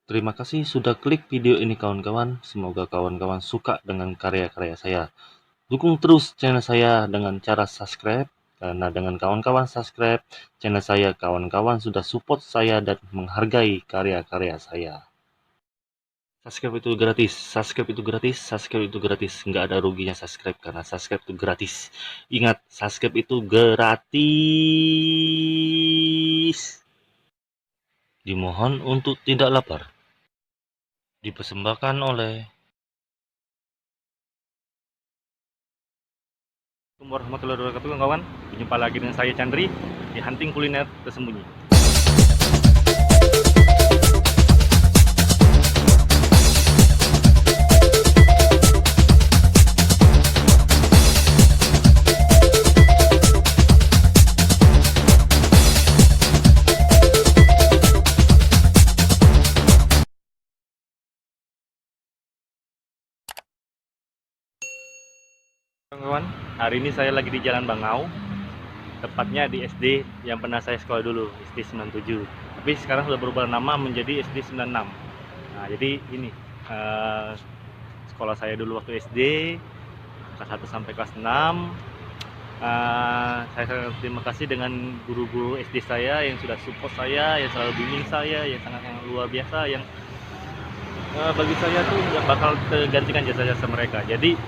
Terima kasih sudah klik video ini kawan-kawan. Semoga kawan-kawan suka dengan karya-karya saya. Dukung terus channel saya dengan cara subscribe. Karena dengan kawan-kawan subscribe channel saya, kawan-kawan sudah support saya dan menghargai karya-karya saya. Subscribe itu gratis, subscribe itu gratis, subscribe itu gratis. Nggak ada ruginya subscribe karena subscribe itu gratis. Ingat, subscribe itu gratis. Dimohon untuk tidak lapar. Dipersembahkan oleh Assalamualaikum warahmatullahi wabarakatuh kawan. Berjumpa lagi dengan saya Chandri di Hunting Kuliner Tersembunyi. Kawan, hari ini saya lagi di Jalan Bangau, tepatnya di SD yang pernah saya sekolah dulu, SD 97. Tapi sekarang sudah berubah nama menjadi SD 96. Nah, jadi ini sekolah saya dulu waktu SD, kelas 1 sampai kelas 6. Saya sangat terima kasih dengan guru-guru SD saya yang sudah support saya, yang selalu bimbing saya, yang sangat luar biasa, yang bagi saya tuh nggak bakal tergantikan jasa-jasa mereka. Jadi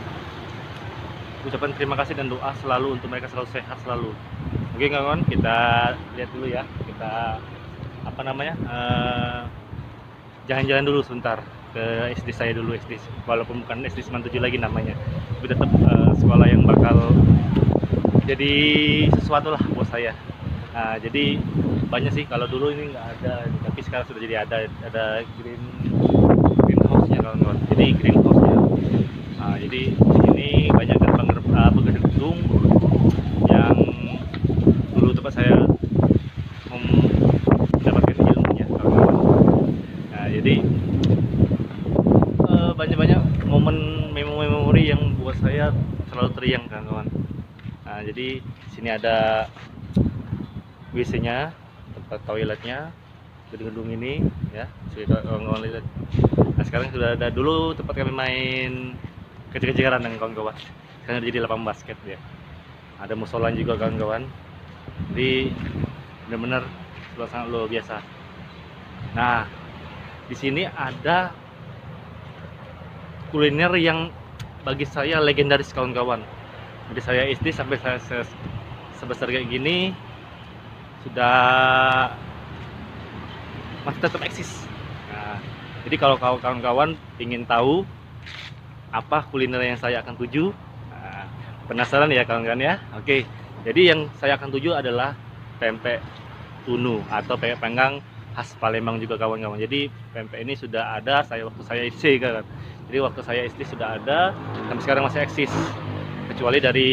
ucapan terima kasih dan doa selalu untuk mereka selalu sehat selalu. Oke kawan, kita lihat dulu ya, kita jalan-jalan dulu sebentar ke SD saya dulu, SD walaupun bukan SD 97 lagi namanya, tapi tetap sekolah yang bakal jadi sesuatu lah buat saya. Nah, jadi banyak sih, kalau dulu ini nggak ada, tapi sekarang sudah jadi ada greenhouse-nya kawan-kawan. Jadi greenhouse-nya. Nah, jadi ini banyak gedung yang dulu tempat saya mendapatkan ilmunya. Nah, jadi banyak momen memori yang buat saya selalu teriang kawan-kawan. Nah, jadi sini ada WC-nya, tempat toiletnya, gedung-gedung ini ya, kawan-kawan lihat. Nah, sekarang sudah ada, dulu tempat kami main kecil-kecilan dengan kawan-kawan. Sekarang jadi lapangan basket ya. Ada musolan juga kawan-kawan. Jadi benar-benar sangat luar biasa. Nah, di sini ada kuliner yang bagi saya legendaris kawan-kawan. Dari saya SD sampai saya sebesar kayak gini sudah masih tetap eksis. Nah, jadi kalau kawan-kawan ingin tahu apa kuliner yang saya akan tuju, penasaran ya kawan-kawan ya? Oke, jadi yang saya akan tuju adalah pempek tunu atau pempek panggang khas Palembang juga kawan-kawan. Jadi pempek ini sudah ada waktu saya SD kan. Jadi waktu saya SD sudah ada, sampai sekarang masih eksis. Kecuali dari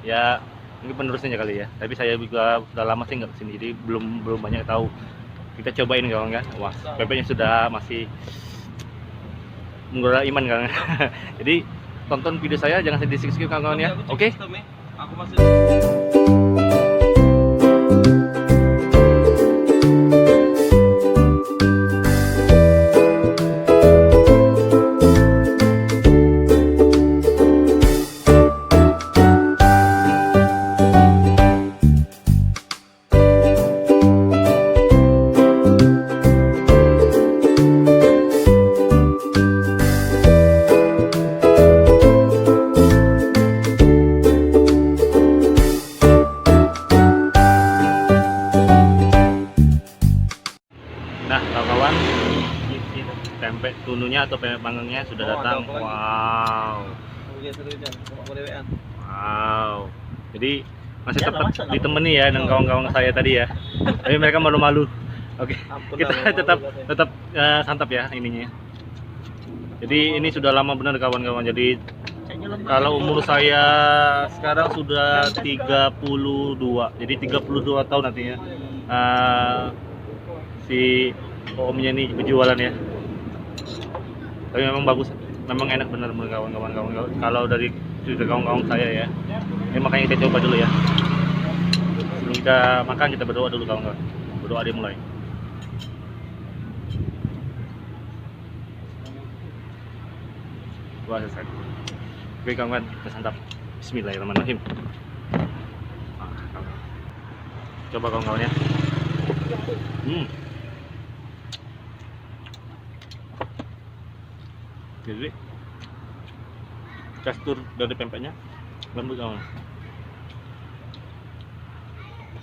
ya mungkin penerusnya kali ya. Tapi saya juga sudah lama sih nggak kesini, jadi belum banyak tahu. Kita cobain kawan kan. Wah, pempeknya sudah masih menggugah iman kan. Jadi tonton video saya, jangan di skip kawan-kawan ya. Oke. Aku masih kawan, pempek tununya atau pempek panggangnya sudah datang. Wow. Wow. Jadi masih tetap ditemani ya dengan kawan-kawan saya tadi ya. Tapi mereka malu-malu. Oke, kita tetap santap ya ininya. Jadi ini sudah lama benar kawan-kawan. Jadi kalau umur saya sekarang sudah 32. Jadi 32 tahun nantinya. Si omnya ini berjualan ya. Tapi memang bagus, memang enak benar-benar kawan-kawan. Kalau dari kawan-kawan saya ya. Ini makanya kita coba dulu ya. Sebelum kita makan kita berdoa dulu kawan-kawan. Berdoa dimulai. Wah, selesai. Oke kawan, kita santap. Bismillahirrahmanirrahim. Nah, kawan. Coba kawan-kawan ya. Jadi tekstur dari pempeknya lembut kawan.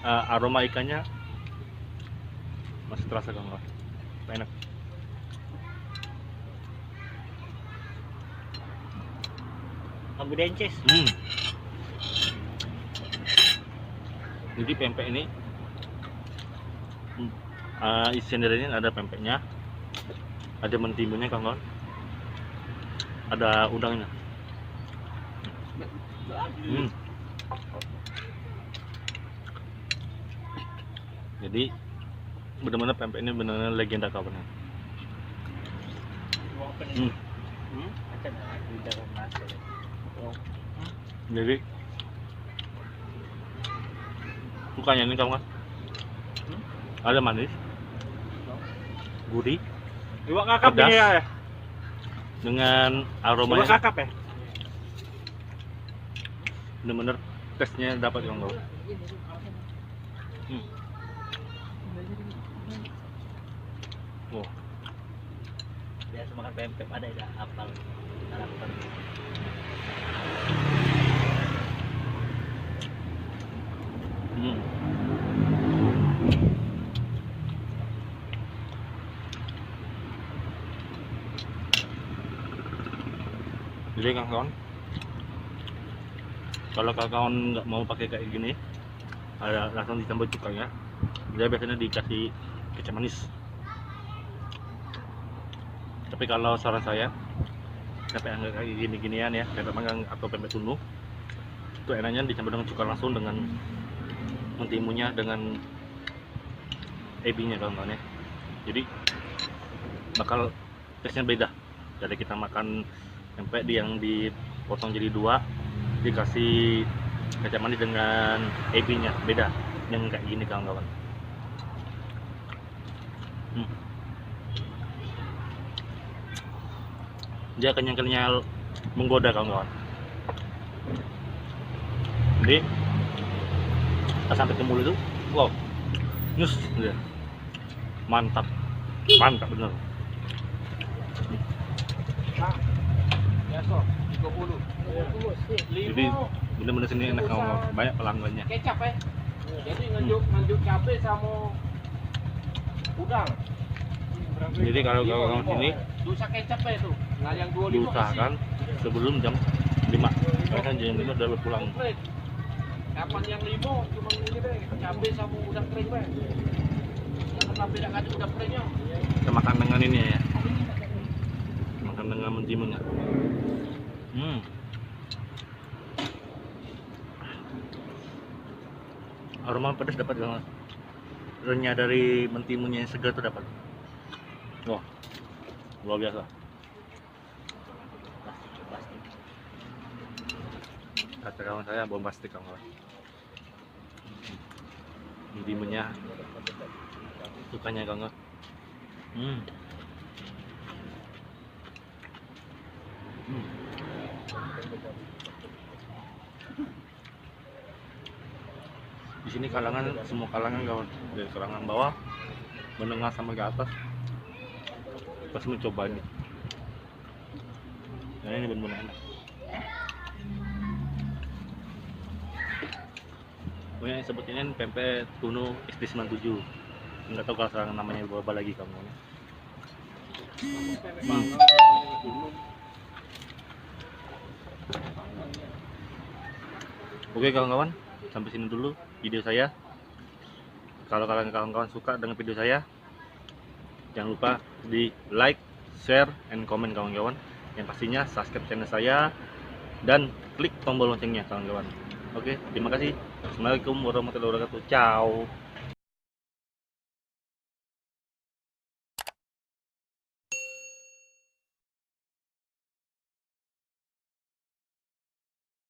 Aroma ikannya masih terasa kawan. Enak. Ambu dences. Jadi pempek ini isian dari ini ada pempeknya, ada mentimunnya kawan, ada udangnya. Jadi benar-benar pempek ini benar-benar legenda kawan. Jadi sukanya ini kawan, ada manis, gurih, Iwak kakap pedas, ini ya. dengan Iwak aromanya kakap ya. benar-benar tesnya dapat kawan. Wow. Biasa makan pempek ada ya apal karakter. Jadi kawan, kalau kawan nggak mau pakai kayak gini, ada langsung ditambah cukanya. Dia biasanya dikasih kecap manis. Tapi kalau saran saya, pempek yang kayak gini-ginian ya, pempek manggang atau pempek tunu, itu enaknya dicampur dengan cuka langsung, dengan mentimunnya, dengan ebinya kawan-kawan ya. Jadi bakal tesnya beda dari kita makan pempek yang dipotong jadi dua, dikasih kecap manis dengan ebinya, beda yang kayak gini kawan-kawan. Dia kenyal-kenyal menggoda kawan-kawan. Jadi pas sampai ke mulut itu, wow, nyus, ya. Mantap bener. Biasa 30. Jadi bener-bener sini enak kawan-kawan, banyak pelanggannya. Kecap ya. Jadi nganjuk cabai sama udang. Jadi kalau kawan-kawan sini Dosa kecap ya itu. Nah yang 25 diusahakan sebelum jam 5, karena kan jam 5 udah pulang. Kapan yang 5 cuma ini deh, cabai sama udang kering deh. Yang sampai dak ada udang keringnya. Kita makan dengan ini ya, makan dengan mentimun ya. Aroma pedas dapat banget, renyah dari mentimunnya yang segar tuh dapat. Wah, luar biasa. Kata kawan saya bombastik kawan. Mentimunnya, sukanya kawan. Di sini kalangan, semua kalangan kawan, dari kalangan bawah, menengah sama ke atas, pasti mencoba ini. Nah, ini benar-benar enak. Pokoknya sebutnya pempek tunu SD97. Nggak tahu kalau sekarang namanya berubah lagi kamu. Oke kawan-kawan, sampai sini dulu video saya. Kalau kalian kawan-kawan suka dengan video saya, jangan lupa di like, share, and comment kawan-kawan. Yang pastinya subscribe channel saya dan klik tombol loncengnya kawan-kawan. Oke, terima kasih. Assalamualaikum warahmatullahi wabarakatuh. Ciao.